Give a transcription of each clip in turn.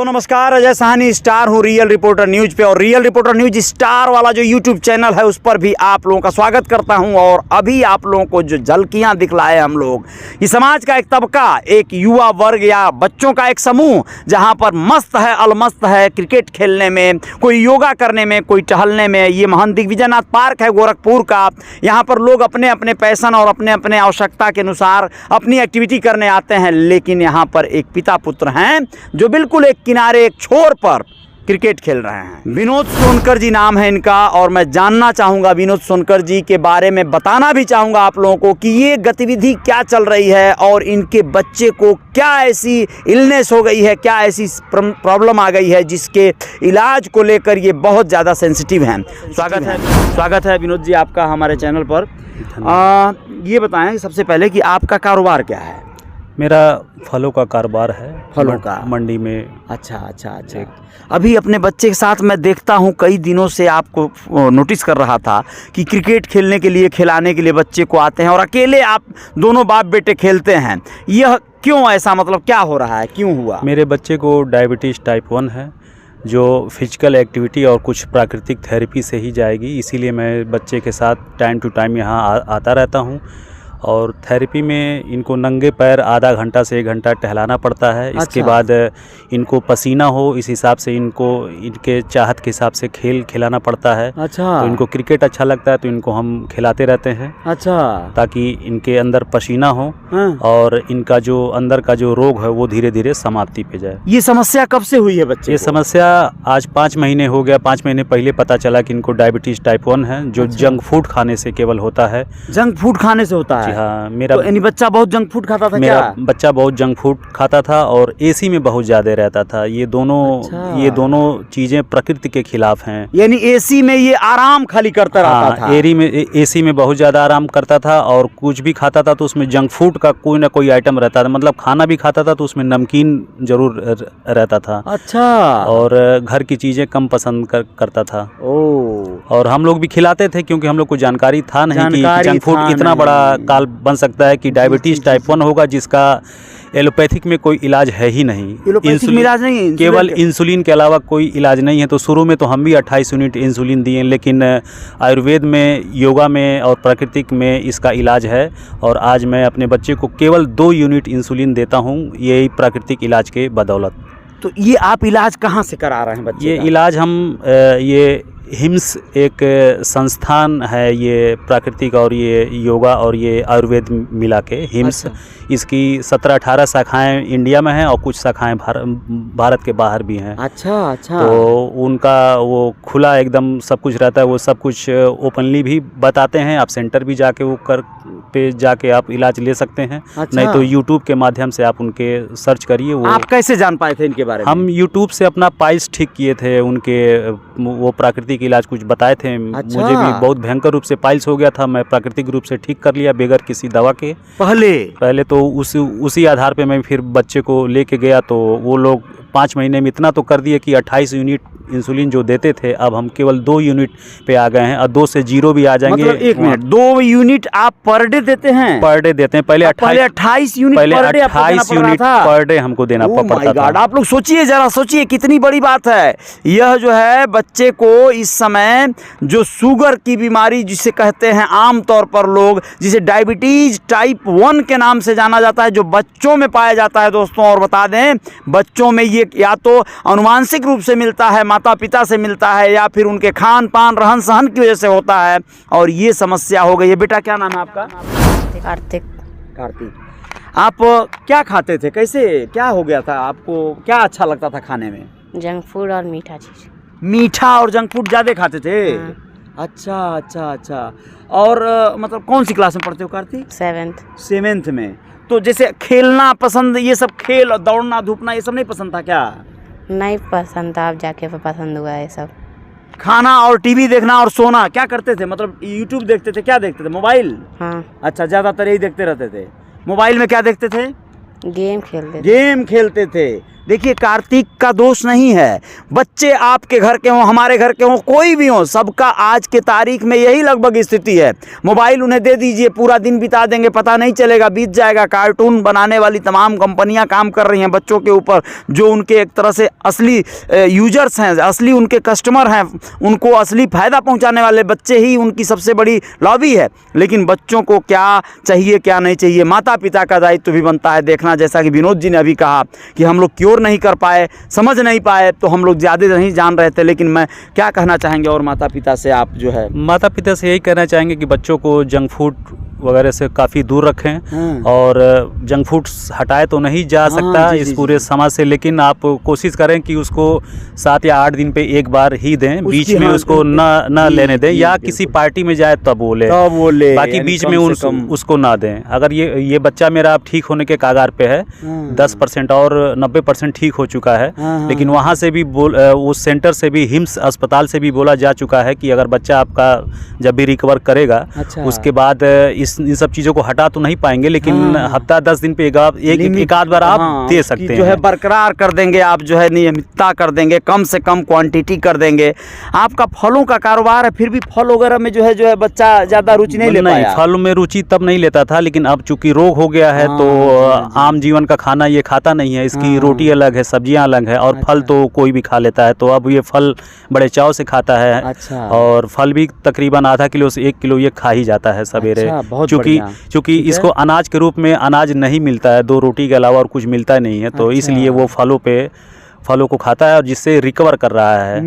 दोस्तों नमस्कार, अजय साहनी स्टार हूँ रियल रिपोर्टर न्यूज पे और रियल रिपोर्टर न्यूज स्टार वाला जो यूट्यूब चैनल है उस पर भी आप लोगों का स्वागत करता हूं। और अभी आप लोगों को जो झलकियां दिखलाए हम लोग, ये समाज का एक तबका, एक युवा वर्ग या बच्चों का एक समूह जहां पर मस्त है, अलमस्त है क्रिकेट खेलने में, कोई योगा करने में, कोई टहलने में। ये महंत दिग्विजयनाथ पार्क है गोरखपुर का। यहाँ पर लोग अपने अपने पैशन और अपने अपने आवश्यकता के अनुसार अपनी एक्टिविटी करने आते हैं। लेकिन यहाँ पर एक पिता पुत्र हैं जो बिल्कुल एक किनारे, एक छोर पर क्रिकेट खेल रहे हैं। विनोद सोनकर जी नाम है इनका और मैं जानना चाहूँगा विनोद सोनकर जी के बारे में, बताना भी चाहूँगा आप लोगों को कि ये गतिविधि क्या चल रही है और इनके बच्चे को क्या ऐसी इलनेस हो गई है, क्या ऐसी प्रॉब्लम आ गई है जिसके इलाज को लेकर ये बहुत ज़्यादा सेंसिटिव हैं। स्वागत है विनोद जी आपका हमारे चैनल पर। ये बताएँ सबसे पहले कि आपका कारोबार क्या है? मेरा फलों का कारोबार है। फलों का मंडी में। अच्छा। अभी अपने बच्चे के साथ मैं देखता हूँ, कई दिनों से आपको नोटिस कर रहा था कि क्रिकेट खेलने के लिए, खिलाने के लिए बच्चे को आते हैं और अकेले आप दोनों बाप बेटे खेलते हैं। यह क्यों ऐसा, मतलब क्या हो रहा है, क्यों हुआ? मेरे बच्चे को डायबिटीज़ टाइप 1 है जो फिजिकल एक्टिविटी और कुछ प्राकृतिक थेरेपी से ही जाएगी, इसीलिए मैं बच्चे के साथ टाइम टू टाइम यहाँ आता रहता हूँ। और थेरेपी में इनको नंगे पैर आधा घंटा से 1 घंटा टहलाना पड़ता है। अच्छा। इसके बाद इनको पसीना हो इस हिसाब से इनको इनके चाहत के हिसाब से खिलाना पड़ता है। अच्छा। तो इनको क्रिकेट अच्छा लगता है तो इनको हम खिलाते रहते हैं। अच्छा। ताकि इनके अंदर पसीना हो। हाँ। और इनका जो अंदर का जो रोग है वो धीरे धीरे समाप्ति पे जाए। ये समस्या कब से हुई है बच्चे ये को? समस्या आज 5 महीने हो गया। 5 महीने पहले पता चला कि इनको डायबिटीज़ टाइप 1 है जो जंक फूड खाने से केवल होता है। जंक फूड खाने से होता है? हाँ। मेरा तो यानी बच्चा बहुत जंक फूड खाता था? मेरा क्या? बच्चा बहुत जंक फूड खाता था और एसी में बहुत ज़्यादा रहता था। ये दोनों चीज़ें प्रकृति के खिलाफ हैं। यानी एसी में ये आराम खाली करता रहता था? एसी में बहुत ज़्यादा आराम करता था और कुछ भी खाता था तो उसमें जंक फूड का कोई ना कोई आइटम रहता था। मतलब खाना भी खाता था तो उसमें नमकीन जरूर रहता था। अच्छा। और घर की चीज़ें कम पसंद करता था। ओह। और हम लोग भी खिलाते थे क्योंकि हम लोग को जानकारी था नहीं कि जंक फूड इतना बड़ा काल बन सकता है कि डायबिटीज़ टाइप 1 होगा जिसका एलोपैथिक में कोई इलाज है ही नहीं। इलाज नहीं, केवल इंसुलिन के अलावा कोई इलाज नहीं है। तो शुरू में तो हम भी 28 यूनिट इंसुलिन दिए, लेकिन आयुर्वेद में, योगा में और प्राकृतिक में इसका इलाज है। और आज मैं अपने बच्चे को केवल 2 यूनिट इंसुलिन देता हूँ, यही प्राकृतिक इलाज के बदौलत। तो ये आप इलाज कहाँ से करा रहे हैं बच्चे ये का? इलाज हम ये हिम्स एक संस्थान है, ये प्राकृतिक और ये योगा और ये आयुर्वेद मिला के हिम्स। अच्छा। इसकी 17-18 शाखाएं इंडिया में हैं और कुछ शाखाएं भारत के बाहर भी हैं। अच्छा। तो उनका वो खुला एकदम सब कुछ रहता है, वो सब कुछ ओपनली भी बताते हैं। आप सेंटर भी जाके वो पे जाके आप इलाज ले सकते हैं। अच्छा। नहीं तो यूट्यूब के माध्यम से आप उनके सर्च करिए। वो आप कैसे जान पाए थे इनके बारे में? हम यूट्यूब से अपना पाइल्स ठीक किए थे, उनके वो प्राकृतिक इलाज कुछ बताए थे। अच्छा। मुझे भी बहुत भयंकर रूप से पाइल्स हो गया था, मैं प्राकृतिक रूप से ठीक कर लिया बगैर किसी दवा के। पहले तो उसी आधार पे मैं फिर बच्चे को लेके गया तो वो लोग 5 महीने में इतना तो कर दिए कि 28 यूनिट इंसुलिन जो देते थे अब हम केवल 2 यूनिट पे आ गए हैं और 2 से 0 भी आ जाएंगे। मतलब 1 मिनट, 2 यूनिट आप पर डे देते हैं? पर डे देते हैं। पहले 28 यूनिट पर डे हमको देना पड़ता था। आप लोग सोचिए, जरा सोचिए कितनी बड़ी बात है। यह जो है बच्चे को इस समय जो शुगर की बीमारी जिसे कहते हैं आम तौर पर लोग, जिसे डायबिटीज टाइप 1 के नाम से जाना जाता है, जो बच्चों में पाया जाता है दोस्तों। और बता दें बच्चों में ये या तो अनुवांशिक रूप से मिलता है, माता पिता से मिलता है, या फिर उनके खान पान रहन सहन की वजह से होता है। और ये समस्या हो गई है। बेटा क्या नाम है आपका? कार्तिक। आप क्या खाते थे, कैसे क्या हो गया था आपको, क्या अच्छा लगता था खाने में? जंक फूड और मीठा चीज। मीठा और जंक फूड ज्यादा खाते थे? हाँ। अच्छा। और मतलब कौन सी क्लास में पढ़ते हो कार्तिक? 7th में। तो जैसे खेलना पसंद, ये सब खेल, दौड़ना धूपना, ये सब नहीं पसंद था क्या? नहीं पसंद था, अब जाके पसंद हुआ है सब। खाना और टीवी देखना और सोना क्या करते थे? मतलब यूट्यूब देखते थे? क्या देखते थे? मोबाइल? हाँ। अच्छा, ज्यादातर यही देखते रहते थे। मोबाइल में क्या देखते थे? गेम खेलते थे। देखिए कार्तिक का दोष नहीं है, बच्चे आपके घर के हों, हमारे घर के हों, कोई भी हो, सबका आज के तारीख में यही लगभग स्थिति है। मोबाइल उन्हें दे दीजिए, पूरा दिन बिता देंगे, पता नहीं चलेगा, बीत जाएगा। कार्टून बनाने वाली तमाम कंपनियां काम कर रही हैं बच्चों के ऊपर, जो उनके एक तरह से असली यूजर्स हैं, असली उनके कस्टमर हैं, उनको असली फ़ायदा पहुंचाने वाले बच्चे ही उनकी सबसे बड़ी लॉबी है। लेकिन बच्चों को क्या चाहिए क्या नहीं चाहिए, माता पिता का दायित्व भी बनता है देखना। जैसा कि विनोद जी ने अभी कहा कि हम लोग क्योर नहीं कर पाए, समझ नहीं पाए, तो हम लोग ज़्यादा नहीं जान रहे थे। लेकिन मैं क्या कहना चाहेंगे और माता पिता से आप जो है? माता पिता से यही कहना चाहेंगे कि बच्चों को जंक फूड वगैरह से काफ़ी दूर रखें और जंक फूड हटाए तो नहीं जा सकता इस पूरे समाज से, लेकिन आप कोशिश करें कि उसको 7 या 8 दिन पे एक बार ही दें, बीच में उसको ना लेने दें, या किसी पार्टी में जाए तब वो ले, बाकी बीच में उसको ना दें। अगर ये बच्चा मेरा अब ठीक होने के कागार पे है, 10% और 90% ठीक हो चुका है, लेकिन वहाँ से भी उस सेंटर से भी, हिम्स अस्पताल से भी बोला जा चुका है कि अगर बच्चा आपका जब भी रिकवर करेगा, उसके बाद इन सब चीज़ों को हटा तो नहीं पाएंगे, लेकिन हफ्ता 10 दिन पे एक आध बार आप दे सकते हैं, जो है बरकरार कर देंगे आप, जो है नियमितता कर देंगे, कम से कम क्वांटिटी कर देंगे। आपका फलों का कारोबार है, फिर भी फल वगैरह में जो है बच्चा ज़्यादा रुचि नहीं ले पाया? फल में रुचि तब नहीं लेता था, लेकिन अब चूंकि रोग हो गया है तो आम जीवन का खाना ये खाता नहीं है, इसकी रोटी अलग है, सब्जियां अलग है, और फल तो कोई भी खा लेता है, तो अब ये फल बड़े चाव से खाता है। और फल भी तकरीबन आधा किलो से 1 किलो ये खा ही जाता है सवेरे, चूँकि इसको अनाज के रूप में अनाज नहीं मिलता है, 2 रोटी के अलावा और कुछ मिलता नहीं है, तो इसलिए वो फलों को खाता है और जिससे रिकवर कर रहा है।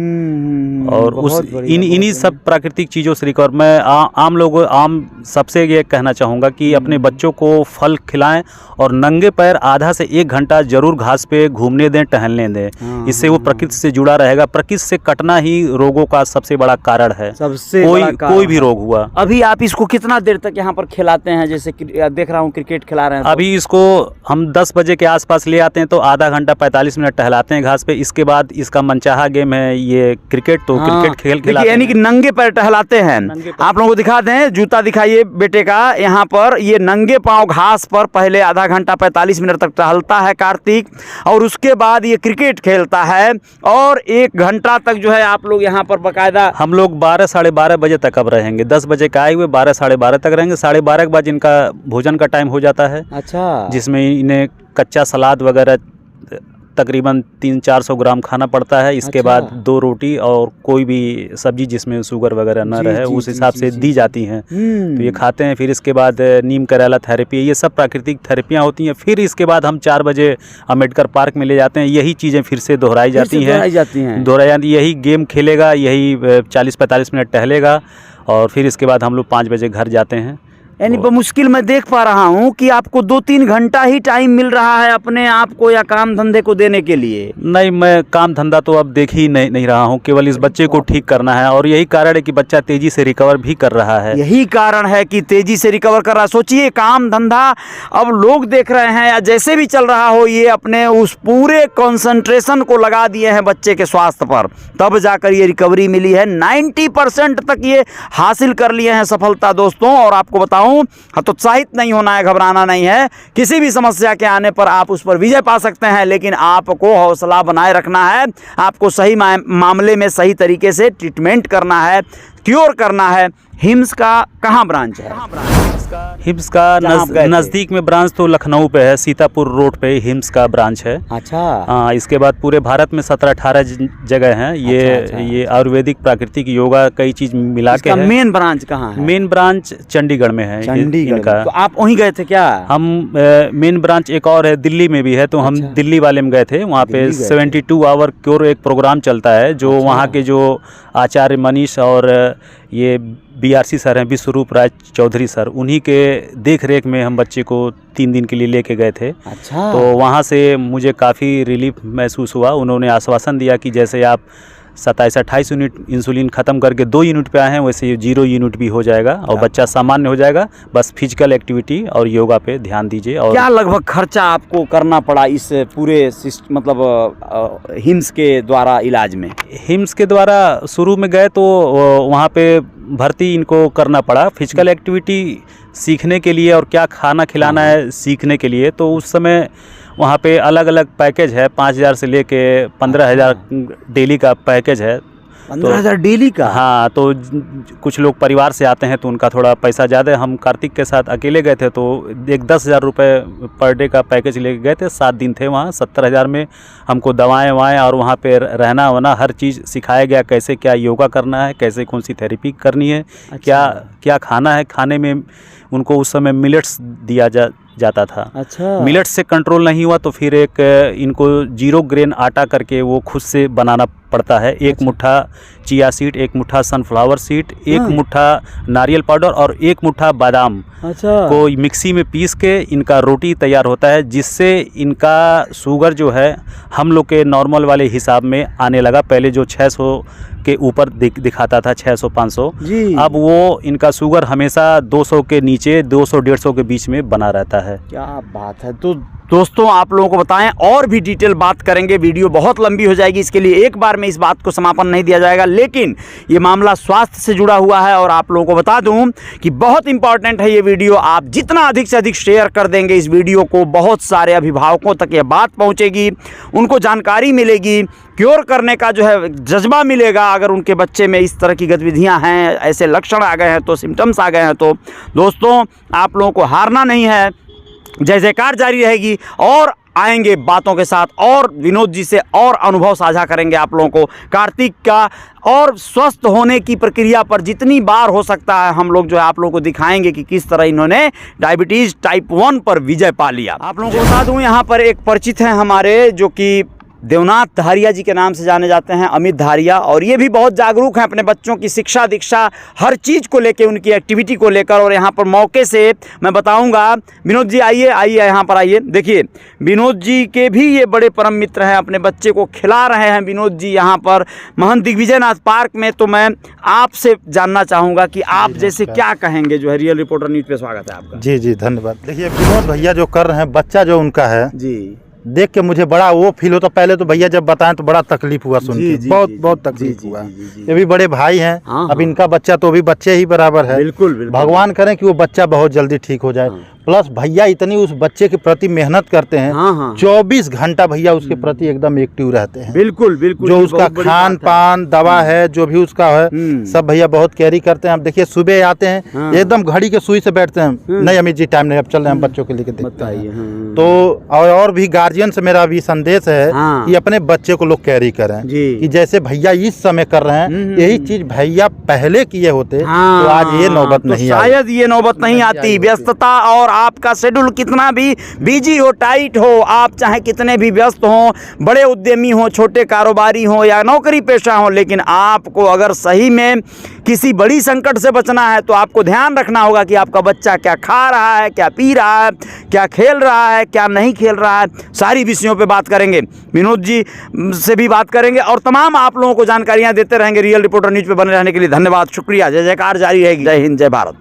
और उस इन्हीं सब प्राकृतिक चीज़ों से रिकवर। मैं आम सबसे ये कहना चाहूँगा कि अपने बच्चों को फल खिलाएं और नंगे पैर आधा से 1 घंटा जरूर घास पे घूमने दें, टहलने दें, इससे वो प्रकृति से जुड़ा रहेगा। प्रकृति से कटना ही रोगों का सबसे बड़ा कारण है, कोई भी रोग हुआ। अभी आप इसको कितना देर तक यहाँ पर खिलाते हैं? जैसे देख रहा हूँ क्रिकेट खिला रहे हैं, अभी इसको हम 10 बजे के आसपास ले आते हैं, तो आधा घंटा 45 मिनट टहलाते हैं घास पे। इसके बाद इसका मनचाहा गेम है ये क्रिकेट, तो क्रिकेट खिलाते हैं, यानी कि नंगे पैर टहलाते हैं। आप लोगों को दिखा दें, जूता दिखाइए बेटे का, यहाँ पर ये नंगे पांव घास पर पहले आधा घंटा 45 मिनट तक टहलता है कार्तिक, और उसके बाद ये क्रिकेट खेलता है, और 1 घंटा तक जो है आप लोग यहाँ पर बाकायदा। हम लोग 12 साढ़े 12 बजे तक अब रहेंगे, 10 बजे का आए हुए 12 साढ़े 12 तक रहेंगे। 12:30 के बाद इनका भोजन का टाइम हो जाता है। अच्छा, जिसमें इन्हें कच्चा सलाद वगैरह तकरीबन 300-400 ग्राम खाना पड़ता है। इसके बाद 2 रोटी और कोई भी सब्जी जिसमें शुगर वगैरह ना रहे, उस हिसाब से दी जाती हैं, तो ये खाते हैं। फिर इसके बाद नीम करेला थेरेपी, ये सब प्राकृतिक थेरेपियाँ होती हैं। फिर इसके बाद हम 4 बजे अम्बेडकर पार्क में ले जाते हैं, यही चीज़ें फिर से दोहराई जाती हैं। यही गेम खेलेगा, यही 40-45 मिनट टहलेगा, और फिर इसके बाद हम लोग 5 बजे घर जाते हैं। यानी मुश्किल मैं देख पा रहा हूँ कि आपको 2-3 घंटा ही टाइम मिल रहा है अपने आप को या काम धंधे को देने के लिए। नहीं, मैं काम धंधा तो अब देख ही नहीं रहा हूँ, केवल इस बच्चे को ठीक करना है, और यही कारण है कि बच्चा तेजी से रिकवर भी कर रहा है। यही कारण है कि तेजी से रिकवर कर रहा है। सोचिए, काम धंधा अब लोग देख रहे हैं या जैसे भी चल रहा हो, ये अपने उस पूरे कंसंट्रेशन को लगा दिए हैं बच्चे के स्वास्थ्य पर, तब जाकर ये रिकवरी मिली है। 90% तक ये हासिल कर लिए हैं सफलता दोस्तों। और आपको बताऊं, हतोत्साहित नहीं होना है, घबराना नहीं है। किसी भी समस्या के आने पर आप उस पर विजय पा सकते हैं, लेकिन आपको हौसला बनाए रखना है। आपको सही मामले में सही तरीके से ट्रीटमेंट करना है, क्योर करना है। हिम्स का कहाँ ब्रांच है? हिम्स का नज़दीक में ब्रांच तो लखनऊ पे है, सीतापुर रोड पे हिम्स का ब्रांच है। अच्छा। हाँ, इसके बाद पूरे भारत में 17-18 जगह हैं। ये आयुर्वेदिक प्राकृतिक योगा कई चीज़ मिला के है। मेन ब्रांच कहाँ है? मेन ब्रांच चंडीगढ़ में है। चंडीगढ़ का। तो आप वहीं गए थे क्या? हम मेन ब्रांच एक और है, दिल्ली में भी है, तो हम दिल्ली वाले में गए थे। वहाँ पे 72 आवर क्योर एक प्रोग्राम चलता है, जो वहाँ के जो आचार्य मनीष और ये BRC सर हैं, विश्वरूप राज चौधरी सर, उन्हीं के देख रेख में हम बच्चे को 3 दिन के लिए लेके गए थे। अच्छा। तो वहाँ से मुझे काफ़ी रिलीफ महसूस हुआ। उन्होंने आश्वासन दिया कि जैसे आप 27-28 यूनिट इंसुलिन ख़त्म करके 2 यूनिट पे आए हैं, वैसे 0 यूनिट भी हो जाएगा और बच्चा सामान्य हो जाएगा। बस फिजिकल एक्टिविटी और योगा पे ध्यान दीजिए। और क्या लगभग खर्चा आपको करना पड़ा इस पूरे मतलब हिम्स के द्वारा इलाज में? हिम्स के द्वारा शुरू में गए तो वहाँ पे भर्ती इनको करना पड़ा फिजिकल एक्टिविटी सीखने के लिए और क्या खाना खिलाना है सीखने के लिए। तो उस समय वहाँ पे अलग अलग पैकेज है, 5,000 से लेके 15,000 डेली का पैकेज है। 15,000 डेली का? हाँ, तो कुछ लोग परिवार से आते हैं तो उनका थोड़ा पैसा ज़्यादा है। हम कार्तिक के साथ अकेले गए थे तो एक 10,000 रुपये पर डे का पैकेज लेके गए थे। 7 दिन थे वहाँ। 70,000 में हमको दवाएं ववाएँ और वहाँ पे रहना वना हर चीज़ सिखाया गया, कैसे क्या योगा करना है, कैसे कौन सी थेरेपी करनी है, क्या क्या खाना है। खाने में उनको उस समय मिलेट्स दिया जाता था। अच्छा। मिलेट्स से कंट्रोल नहीं हुआ तो फिर एक इनको 0 ग्रेन आटा करके वो खुद से बनाना पड़ता है। एक मुट्ठा चिया सीड, एक मुट्ठा सनफ्लावर सीड, एक मुट्ठा नारियल पाउडर और एक मुट्ठा बादाम को मिक्सी में पीस के इनका रोटी तैयार होता है, जिससे इनका शुगर जो है हम लोग के नॉर्मल वाले हिसाब में आने लगा। पहले जो 600 के ऊपर दिखाता था, 600-500, अब वो इनका शुगर हमेशा 200 के नीचे, 200-150 के बीच में बना रहता है। क्या बात है। तो दोस्तों आप लोगों को बताएं, और भी डिटेल बात करेंगे, वीडियो बहुत लंबी हो जाएगी, इसके लिए एक बार में इस बात को समापन नहीं दिया जाएगा, लेकिन ये मामला स्वास्थ्य से जुड़ा हुआ है और आप लोगों को बता दूं कि बहुत इंपॉर्टेंट है ये वीडियो। आप जितना अधिक से अधिक शेयर कर देंगे इस वीडियो को, बहुत सारे अभिभावकों तक ये बात पहुंचेगी, उनको जानकारी मिलेगी, क्योर करने का जो है जज्बा मिलेगा। अगर उनके बच्चे में इस तरह की गतिविधियां हैं, ऐसे लक्षण आ गए हैं, तो सिम्टम्स आ गए हैं, तो दोस्तों आप लोगों को हारना नहीं है। जय जयकार जारी रहेगी और आएंगे बातों के साथ और विनोद जी से और अनुभव साझा करेंगे आप लोगों को कार्तिक का, और स्वस्थ होने की प्रक्रिया पर जितनी बार हो सकता है हम लोग जो है आप लोगों को दिखाएंगे कि किस तरह इन्होंने डायबिटीज़ टाइप 1 पर विजय पा लिया। आप लोगों को बता दूं, यहाँ पर एक परिचित हैं हमारे जो कि देवनाथ धारिया जी के नाम से जाने जाते हैं, अमित धारिया, और ये भी बहुत जागरूक हैं अपने बच्चों की शिक्षा दीक्षा हर चीज़ को लेके, उनकी एक्टिविटी को लेकर। और यहाँ पर मौके से मैं बताऊंगा, विनोद जी आइए यहाँ पर आइए। देखिए विनोद जी के भी ये बड़े परम मित्र हैं, अपने बच्चे को खिला रहे हैं विनोद जी यहाँ पर महंत दिग्विजयनाथ पार्क में। तो मैं आपसे जानना चाहूँगा कि आप जैसे क्या कहेंगे, जो है रियल रिपोर्टर न्यूज़ पे स्वागत है आपका। जी जी धन्यवाद। देखिए विनोद भैया जो कर रहे हैं, बच्चा जो उनका है जी, देख के मुझे बड़ा वो फील होता। पहले तो भैया जब बताएं तो बड़ा तकलीफ हुआ सुन के, बहुत तकलीफ हुआ। ये भी बड़े भाई हैं, अब इनका बच्चा तो भी बच्चे ही बराबर है। बिल्कुल। भगवान करें कि वो बच्चा बहुत जल्दी ठीक हो जाए। प्लस भैया इतनी उस बच्चे के प्रति मेहनत करते हैं। 24 घंटा भैया उसके प्रति एकदम एक्टिव रहते हैं। बिल्कुल बिल्कुल। जो उसका खान पान दवा है, जो भी उसका है, सब भैया बहुत कैरी करते हैं। अब देखिए सुबह आते हैं एकदम घड़ी के सुई से बैठते हैं, नहीं अमित जी टाइम नहीं, अब चल रहे हैं, हम बच्चों के लेके देखते हैं। तो और भी गार्जियन से मेरा भी संदेश है कि अपने बच्चे को लोग कैरी करें, कि जैसे भैया इस समय कर रहे हैं यही चीज भैया पहले किए होते तो आज ये नौबत नहीं आई, शायद ये नौबत नहीं आती। व्यस्तता और आपका शेड्यूल कितना भी बिजी हो, टाइट हो, आप चाहे कितने भी व्यस्त हों, बड़े उद्यमी हों, छोटे कारोबारी हों या नौकरी पेशा हों, लेकिन आपको अगर सही में किसी बड़ी संकट से बचना है तो आपको ध्यान रखना होगा कि आपका बच्चा क्या खा रहा है, क्या पी रहा है, क्या खेल रहा है, क्या नहीं खेल रहा है। सारी विषयों पे बात करेंगे, विनोद जी से भी बात करेंगे और तमाम आप लोगों को जानकारियां देते रहेंगे। रियल रिपोर्टर न्यूज़ पे बने रहने के लिए धन्यवाद, शुक्रिया। जय जयकार जारी रहेगी। जय हिंद, जय भारत।